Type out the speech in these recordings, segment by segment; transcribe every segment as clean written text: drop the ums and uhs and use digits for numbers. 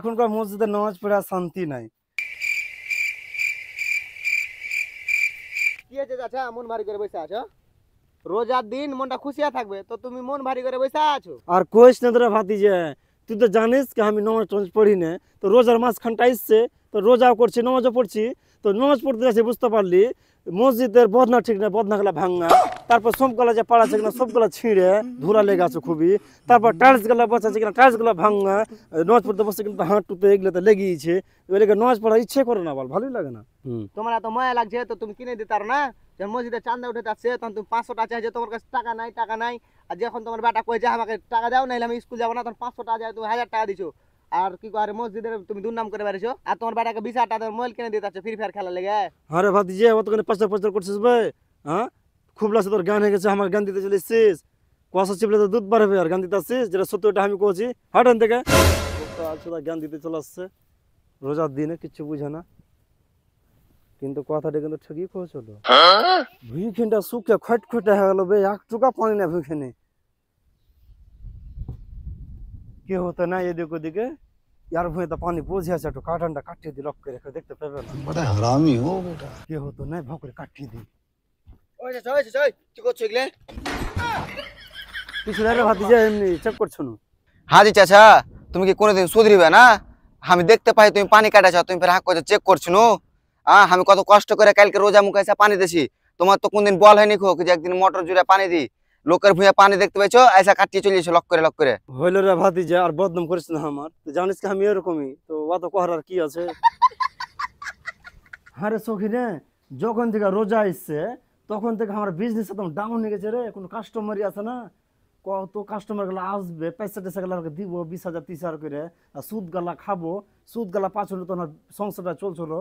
এখনকার মসজিদে নামাজ পড়ে আর শান্তি নাই। কি হয়েছে চাচা, মন ভারী করে বসে আছো? রোজার দিন মনটা খুশিয়া থাকবে, তো তুমি মন ভারী করে বসে আছো। আর কোয়েস না তোরা ভাতিজা, তুই তো জানিস কি আমি নামাজ টামাজ পড়ি না। তো রোজার মাঝখানটা আসছে, তো রোজাও করছি নামাজও পড়ছি। তো নামাজ পড়তে যাচ্ছি, বুঝতে পারলি মসজিদের বদনা ঠিক না, বদনাগুলা ভাঙা। তারপর সবগুলা যে পাড়া আছে কিনা সবগুলা ছিঁড়ে ধুলা লেগে আছে খুবই। তারপর টাইলস গুলা বসাচ্ছে কিনা টাইলস গুলা ভাঙা। নামাজ পড়তে বসে কিন্তু হাঁটুতে এগুলোতে লেগেছে। এগুলোকে নামাজ পড়ার ইচ্ছে করে না, বল ভালোই লাগে না। তোমার এত মায়া লাগছে তো তুমি কিনে দিতে পারো না? যখন মসজিদে চান্দা উঠে যাচ্ছে তখন তুমি 500 টাকা চাইছে, তোমার কাছে টাকা নাই টাকা নাই। আর যখন তোমার বেটা কয়েছে আমাকে টাকা দাও, নাইলে আমি স্কুল যাবো না, তখন 500 টাকা যায়, তুমি 1000 টাকা দিছো। আর কি করে মসজিদের তুমি দুর্নাম করে বেরিয়েছো। আর তোমার বেটাকে 20,000 টাকা মোবাইল কিনে দিতে আছে ফ্রি ফায়ার খেলা লেগে। আরে ভাতিজা অতখানি পাচার পাচার করছিস ভাই? হ্যাঁ, খুব লাগছে তোর জ্ঞান হয়ে গেছে, আমার জ্ঞান দিতে চলেছিস। কুয়াশা চিপলে তো দুধ বাড়বে আর জ্ঞান দিতে আসছিস, যেটা সত্যি ওটা আমি কছি। হাটেন থেকে জ্ঞান দিতে চলে আসছে রোজার দিনে, কিচ্ছু বুঝে না। কিন্তু কথাটা কিন্তু ঠিকই করেছিল। ভুইখানটা শুকে খটখটে হয়ে গেল বে, এক টুকা পানি না ভুইখানে। কি হতো না এদিক ওদিকে, यार ভুঁয়ে তো পানি পৌঁছে আছে, একটু কাটানটা কাটিয়ে দি, লক করে রেখে দেখতে পাবে না। बड़ा हरामी हो बेटा। কি হতো না ভকরে কাটিয়ে দি। ওই যে ওই কি করছো এগুলো? কিছু না রে ভাতিজা, এমনি চেক করছো না। হাজি চাচা, তুমি কি কোনোদিন সুধরিবে না? আমি দেখতে পাই তুমি পানি কাটাছ, তুমি ফের হাক করে চেক করছো না। আমি কত কষ্ট করে কালকে রোজা মুখে এসে পানি দিছি। তোমার তো কোনদিন বল হয়নি খো যে একদিন মোটর জুড়ে পানি দি, লোকের ভুঁয়ে পানি দেখতে পাইছো, এসা কাটিয়ে চলে এসো লক করে লক করে। হইলো রে ভাতিজা, আর বদনাম করিস না আমার, তুই জানিস কি আমি এরকমই তো, অত কহার কি আছে। আরে সখী রে, যখন থেকে রোজা আসছে তখন থেকে আমার বিজনেস একদম ডাউন হয়ে গেছে রে। কোনো কাস্টমারই আছে না। কত কাস্টমার গুলো আসবে, পয়সা টেসা গুলো দিব 20,000 30,000 করে, আর সুদ গালা খাবো। সুদ গালা পাঁচলো তো আমার সংসারটা চলছিল।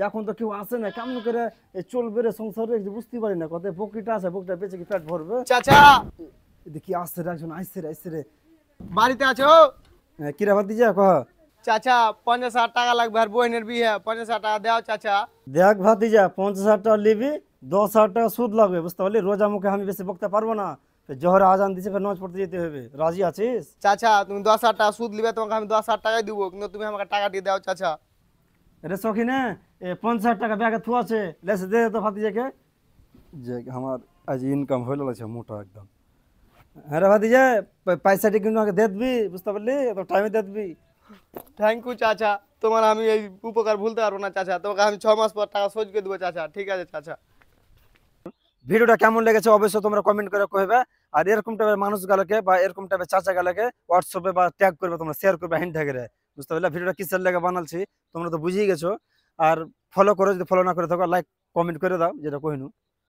এখন তো কেউ আসে না, কেমন করে চলবে রে সংসারে বুঝতে পারি না। কত বকরিটা আছে, বকরিটা বেঁচে কি পেট ভরবে। চাচা দেখি আসছে রে একজন, আসছে রে আসছে রে। বাড়িতে আছো? কিরা ভাতিজা কহ। চাচা 50,000 টাকা লাগবে, আর বোনের বিয়ে, 50,000 টাকা দাও চাচা। দেখ ভাতিজা, 50,000 টাকা নিবি, 10,000 টাকা সুদ লাগবে, বুঝতে পারলি। রোজা মুখে আমি বেশি বকতে পারবো না। জোহরে আজান দিছে, ফের নামাজ পড়তে যেতে হবে। রাজি আছিস? চাচা তুমি 10,000 টাকা সুদ নিবে, তোমাকে আমি 10,000 টাকাই দিব, কিন্তু তুমি আমাকে টাকা দিয়ে দাও চাচা। এটা সখী না, 50,000 টাকা ব্যাগে থু আছে, লেসে দে তো ভাতিজাকে। যে আমার আজ ইনকাম হইল আছে মোটা একদম। হ্যাঁ রে ভাতিজা, পয়সাটি কিন্তু আগে দিয়ে দিবি, বুঝতে পারলি, তো টাইমে দিয়ে দিবি। থ্যাংক ইউ চাচা, তোমার আমি এই উপকার ভুলতে পারবো না চাচা। তোমাকে আমি 6 মাস পর টাকা শোধ করে দেবো চাচা। ঠিক আছে চাচা। ভিডিওটা কেমন লেগেছে অবশ্যই তোমরা কমেন্ট করে কইবে। আর এরকম টাইপের মানুষ গালাকে বা এরকম টাইপের চাচা গালাকে হোয়াটসঅ্যাপে বা ট্যাগ করবে, তোমরা শেয়ার করবে হ্যান্ড ট্যাগে, বুঝতে পারলে। ভিডিওটা কিসের লেগে বানালছি তোমরা তো বুঝেই গেছো। আর ফলো করো, যদি ফলো না করে থাকো লাইক কমেন্ট করে দাও, যেটা কইনু।